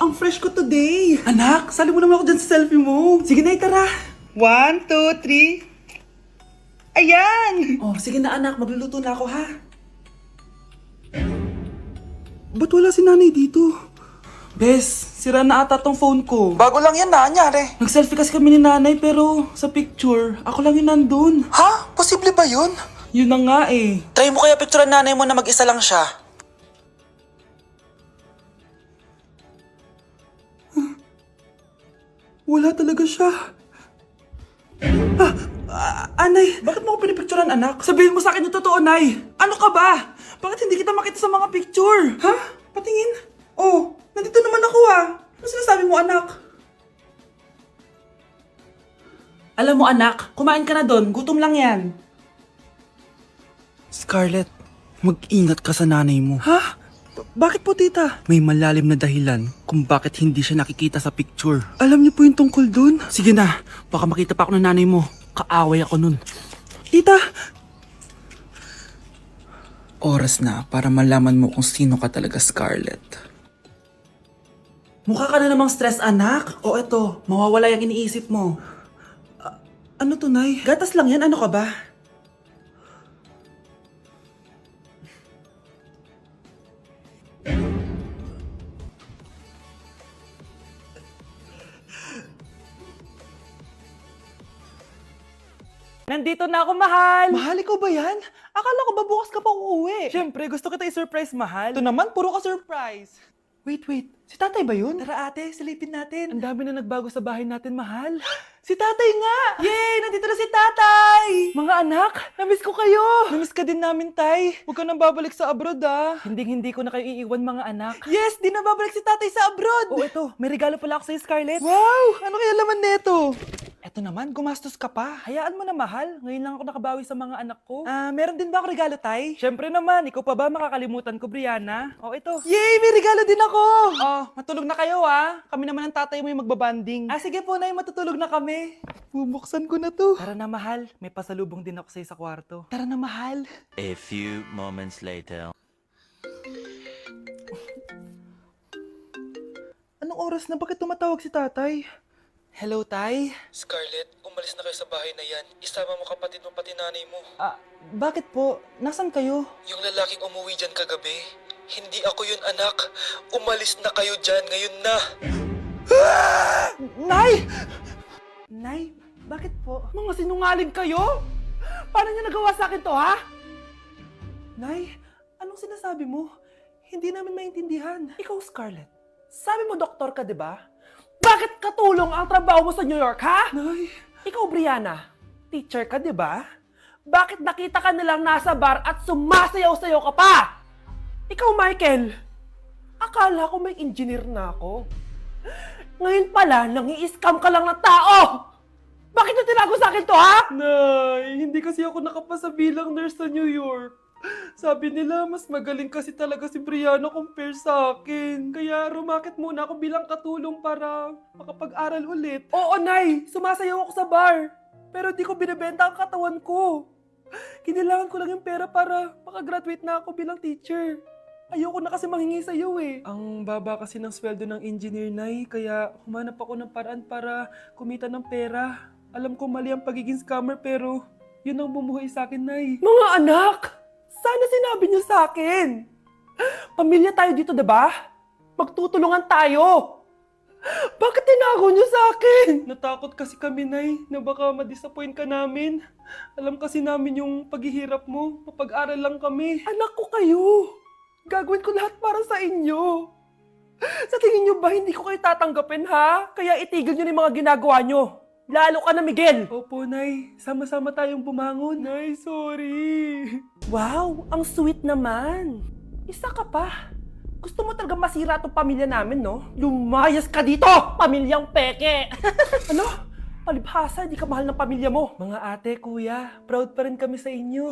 ang fresh ko today. Anak, sali mo naman ako dyan sa selfie mo. Sige na, tara. 1, 2, 3. Ayan! Oh, sige na anak, magluluto na ako ha. Ba't wala si nanay dito? Bes, sira na ata tong phone ko. Bago lang yan, nangyari. Nag-selfie kasi kami ni nanay pero sa picture, ako lang yung nandun. Ha? Posible ba yun? Yun na nga eh. Try mo kaya picturean nanay mo na mag-isa lang siya. Wala talaga siya. Anay, bakit mo ako pinipicturean, anak? Sabihin mo sa akin yung totoo, Nay. Ano ka ba? Bakit hindi kita makita sa mga picture? Ha? Patingin? Oh, nandito naman ako ah. Ano sinasabi mo, anak? Alam mo, anak, kumain ka na doon. Gutom lang yan. Scarlett, mag-ingat ka sa nanay mo. Ha? Bakit po, tita? May malalim na dahilan kung bakit hindi siya nakikita sa picture. Alam niyo po yung tungkol doon? Sige na, baka makita pa ako ng nanay mo. Kaaway ako nun. Tita! Oras na para malaman mo kung sino ka talaga, Scarlett. Mukha ka na namang stress, anak. O eto, mawawala yung iniisip mo. Ano to, Nay? Gatas lang yan, ano ka ba? Nandito na ako, mahal! Mahal, ikaw ba yan? Akala ko ba bukas ka pa uuwi? Siyempre, gusto kita i-surprise, mahal. Ito naman, puro ka surprise. Wait. Si tatay ba yun? Tara ate, silipin natin. Ang dami na nagbago sa bahay natin, mahal. Si tatay nga! Yay! Nandito na si tatay! Mga anak, namiss ko kayo! Namiss ka din namin, tay. Huwag ka nang babalik sa abroad, ah. Hindi ko na kayo iiwan, mga anak. Yes, di na babalik si tatay sa abroad. Oh, ito, may regalo pala ako sa'yo, Scarlett. Wow! Ano kaya laman neto? Eto naman, gumastos ka pa. Hayaan mo na, mahal. Ngayon lang ako nakabawi sa mga anak ko. Meron din ba ako regalo, tay? Siyempre naman, ikaw pa ba makakalimutan ko, Brianna? Oh, ito. Yay! May regalo din ako! Oh, matulog na kayo, ah. Kami naman ng tatay mo yung magbabanding. Sige po, Nay, matutulog na kami. Bubuksan ko na to. Tara na, mahal. May pasalubong din ako sa'yo sa kwarto. Tara na, mahal. A few moments later. Anong oras na? Bakit tumatawag si tatay? Hello, tay? Scarlett, umalis na kayo sa bahay na yan. Isama mo kapatid mo pati nanay mo. Bakit po? Nasaan kayo? Yung lalaking umuwi dyan kagabi, hindi ako yun, anak. Umalis na kayo dyan ngayon na. Nay! Nay, bakit po? Mga sinungaling kayo? Paano niyo nagawa sa akin to, ha? Nay, anong sinasabi mo? Hindi namin maintindihan. Ikaw, Scarlett, sabi mo doktor ka, di ba? Bakit katulong ang trabaho mo sa New York, ha? Nay! Ikaw, Brianna, teacher ka, di ba? Bakit nakita ka nilang nasa bar at sumasayaw-sayaw ka pa? Ikaw, Michael, akala ko may engineer na ako. Ngayon pala, nangi-scam ka lang ng tao! Bakit niyo tinago sa akin to, ha? Nay, hindi kasi ako nakapasa bilang nurse sa New York. Sabi nila, mas magaling kasi talaga si Brianna compare sa akin. Kaya rumakit muna ako bilang katulong para makapag-aral ulit. Oo, Nay, sumasayaw ako sa bar. Pero di ko binibenta ang katawan ko. Kailangan ko lang yung pera para makagraduate na ako bilang teacher. Ayoko na kasi manghingi sa'yo eh. Ang baba kasi ng sweldo ng engineer, Nay, kaya humanap ako ng paraan para kumita ng pera. Alam ko mali ang pagiging scammer pero yun ang bumuhay sa akin, Nay. Mga anak, sana sinabi niyo sa akin. Pamilya tayo dito, diba? Magtutulungan tayo. Bakit tinago niyo sa akin? Natakot kasi kami, Nay, na baka ma-disappoint ka namin. Alam kasi namin yung paghihirap mo. Mapag-aral lang kami. Anak ko kayo. Gagawin ko lahat para sa inyo. Sa tingin niyo ba hindi ko kayo tatanggapin, ha? Kaya itigil niyo na yung mga ginagawa niyo. Lalo ka na, Miguel. Opo, Nay. Sama-sama tayong bumangon. Nay, sorry. Wow, ang sweet naman. Isa ka pa. Gusto mo talaga masira itong pamilya namin, no? Lumayas ka dito, pamilyang peke! Ano? Palibhasa, di ka mahal ng pamilya mo. Mga ate, kuya, proud pa rin kami sa inyo.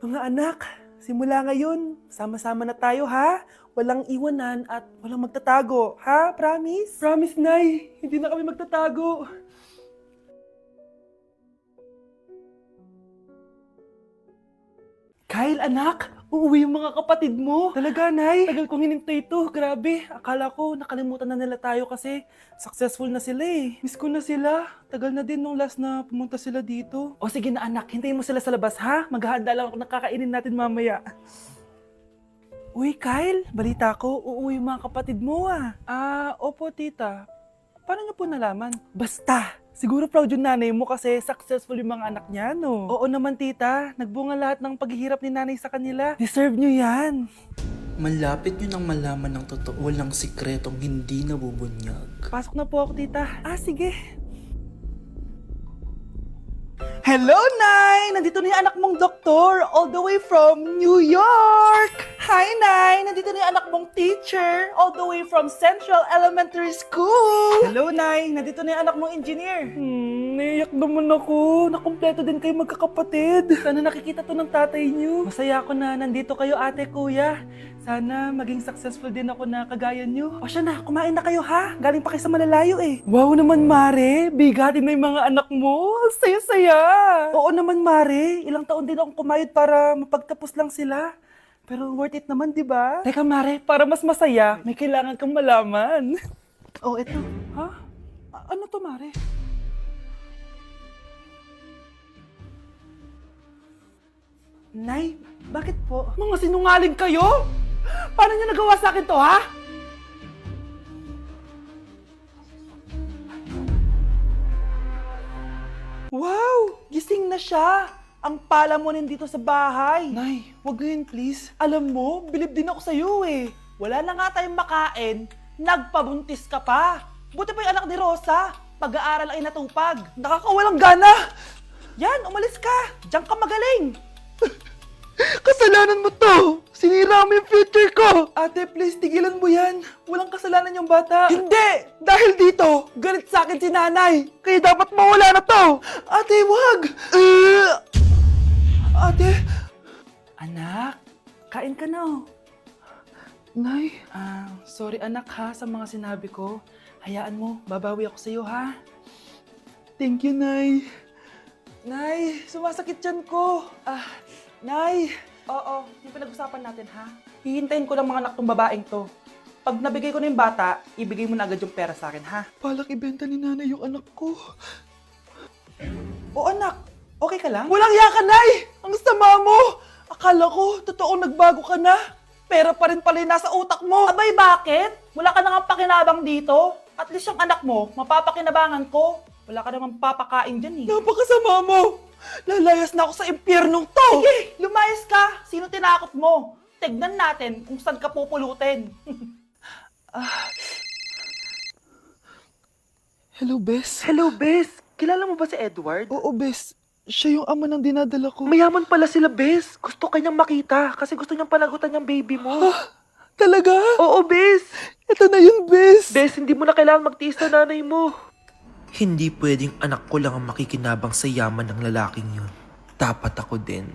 Mga anak, simula ngayon, sama-sama na tayo, ha? Walang iwanan at walang magtatago, ha? Promise? Promise, Nay. Hindi na kami magtatago. Kyle, anak, uuwi yung mga kapatid mo. Talaga, Nay? Tagal kong hinintay ito. Grabe, akala ko nakalimutan na nila tayo kasi successful na sila eh. Miss ko na sila. Tagal na din nung last na pumunta sila dito. O sige na anak, hintayin mo sila sa labas ha. Maghahanda lang ako ng kakainin natin mamaya. Uy, Kyle, balita ko, uuwi yung mga kapatid mo ah. Opo tita. Paano niyo po nalaman? Basta! Siguro proud yung nanay mo kasi successful yung mga anak niya, no? Oo naman, tita. Nagbunga lahat ng paghihirap ni nanay sa kanila. Deserve nyo yan. Malapit nyo nang malaman ng totoo walang sikretong hindi nabubunyag. Pasok na po ako, tita. Sige. Hello, Nay! Nandito na yung anak mong doktor all the way from New York! Hi, Nay! Nandito na yung anak mong teacher all the way from Central Elementary School! Hello, Nay! Nandito na yung anak mong engineer! Naiyak naman ako. Nakumpleto din kayo magkakapatid. Sana nakikita to ng tatay niyo. Masaya ako na nandito kayo, ate, kuya. Sana maging successful din ako na kagaya niyo. O siya na, kumain na kayo ha. Galing pa kayo sa malalayo eh. Wow naman, Mare. Bigatin na yung mga anak mo. Saya-saya. Oo naman, Mare. Ilang taon din akong kumayod para mapagtapos lang sila. Pero worth it naman, di ba? Teka, Mare, para mas masaya, may kailangan kang malaman. Oh, eto. Ha? Ano to, Mare? Nay, bakit po? Mga sinungaling kayo? Paano niyo nagawa sa akin to, ha? Wow! Gising na siya! Ang pala mo nandito sa bahay. Nay, wag ngayon please. Alam mo, bilib din ako sa'yo eh. Wala na nga tayong makain, nagpabuntis ka pa. Buti pa yung anak ni Rosa, pag-aaral ay natupag. Nakakawalang gana! Yan, umalis ka! Diyan ka magaling! Kasalanan mo to! Sinira mo yung future ko! Ate, please, tigilan mo yan. Walang kasalanan yung bata. Hindi! Dahil dito, galit sa akin si nanay. Kaya dapat mawala na to! Ate, wag! Ate! Anak, kain ka na. Nay? Sorry anak ha sa mga sinabi ko. Hayaan mo, babawi ako sa'yo ha. Thank you, Nay. Nay, sumasakit yan ko. Nay! Oo, yung pinag-usapan natin ha. Hihintayin ko lang mga anak tong babaeng to. Pag nabigay ko na yung bata, ibigay mo na agad yung pera sa akin ha. Palak ibenta ni nanay yung anak ko. O anak, okay ka lang? Walang iya ka, Nay! Ang sama mo! Akala ko, totoo nagbago ka na. Pera pa rin pala yung nasa utak mo. Abay, bakit? Wala ka nang pakinabang dito. At least yung anak mo, mapapakinabangan ko. Wala ka namang papakain dyan eh. Napakasama mo! Lalayas na ako sa impyernong to! Sige, lumayas ka! Sino tinakot mo? Tignan natin kung saan ka pupulutin. Hello, Bes. Hello, Bes. Kilala mo ba si Edward? Oo, Bes. Siya yung ama ng dinadala ko. Mayaman pala sila, Bes. Gusto kanyang makita kasi gusto niyang panagutan yung baby mo. Talaga? Oo, Bes. Ito na yun, Bes. Bes, hindi mo na kailangan magtiis na nanay mo. Hindi pwedeng anak ko lang ang makikinabang sa yaman ng lalaking yun. Dapat ako din.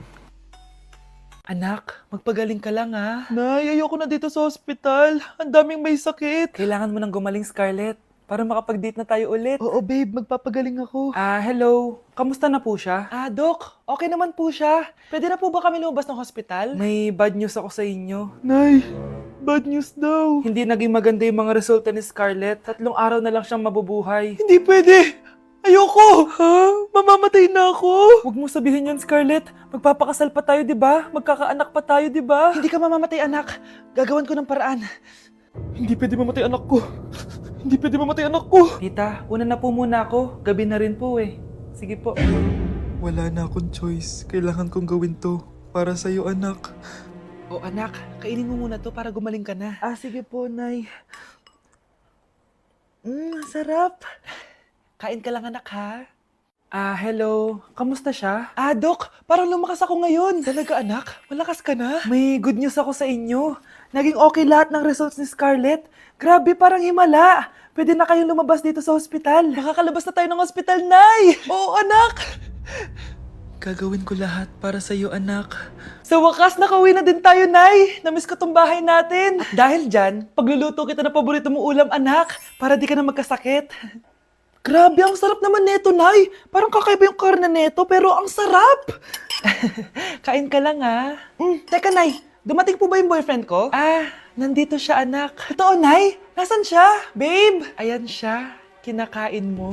Anak, magpagaling ka lang ha. Nay, ayoko na dito sa ospital. Ang daming may sakit. Kailangan mo nang gumaling, Scarlett. Para makapag-date na tayo ulit. Oo, babe. Magpapagaling ako. Hello. Kamusta na po siya? Doc. Okay naman po siya. Pwede na po ba kami lumabas ng hospital? May bad news ako sa inyo. Nay, bad news daw. Hindi naging maganda yung mga resulta ni Scarlett. 3 araw na lang siyang mabubuhay. Hindi pwede! Ayoko! Ha? Mamamatay na ako! Huwag mo sabihin yan, Scarlett. Magpapakasal pa tayo, di ba? Magkakaanak pa tayo, di ba? Hindi ka mamamatay, anak. Gagawan ko ng paraan. Hindi pwede mamatay anak ko. Hindi pwede mamatay anak ko. Tita, una na po muna ako. Gabi na rin po eh. Sige po. Wala na akong choice. Kailangan kong gawin to. Para sa'yo, anak. O anak, kainin mo muna to para gumaling ka na. Sige po, Nay. Sarap. Kain ka lang, anak, ha? Hello. Kamusta siya? Doc, parang lumakas ako ngayon. Talaga, anak? Malakas ka na? May good news ako sa inyo. Naging okay lahat ng results ni Scarlett. Grabe, parang himala. Pwede na kayong lumabas dito sa ospital. Makakalabas na tayo ng ospital, Nay! Oo, anak! Gagawin ko lahat para sa'yo, anak. Sa wakas, nakauwi na din tayo, Nay. Namiss ko tong bahay natin. At dahil dyan, pagluluto kita ng paborito mong ulam, anak, para di ka na magkasakit. Grabe, ang sarap naman neto, Nay. Parang kakaiba yung karne neto, pero ang sarap. Kain ka lang, ha? Teka, Nay. Dumating po ba yung boyfriend ko? Nandito siya, anak. Totoo, Nay? Nasaan siya? Babe? Ayan siya. Kinakain mo.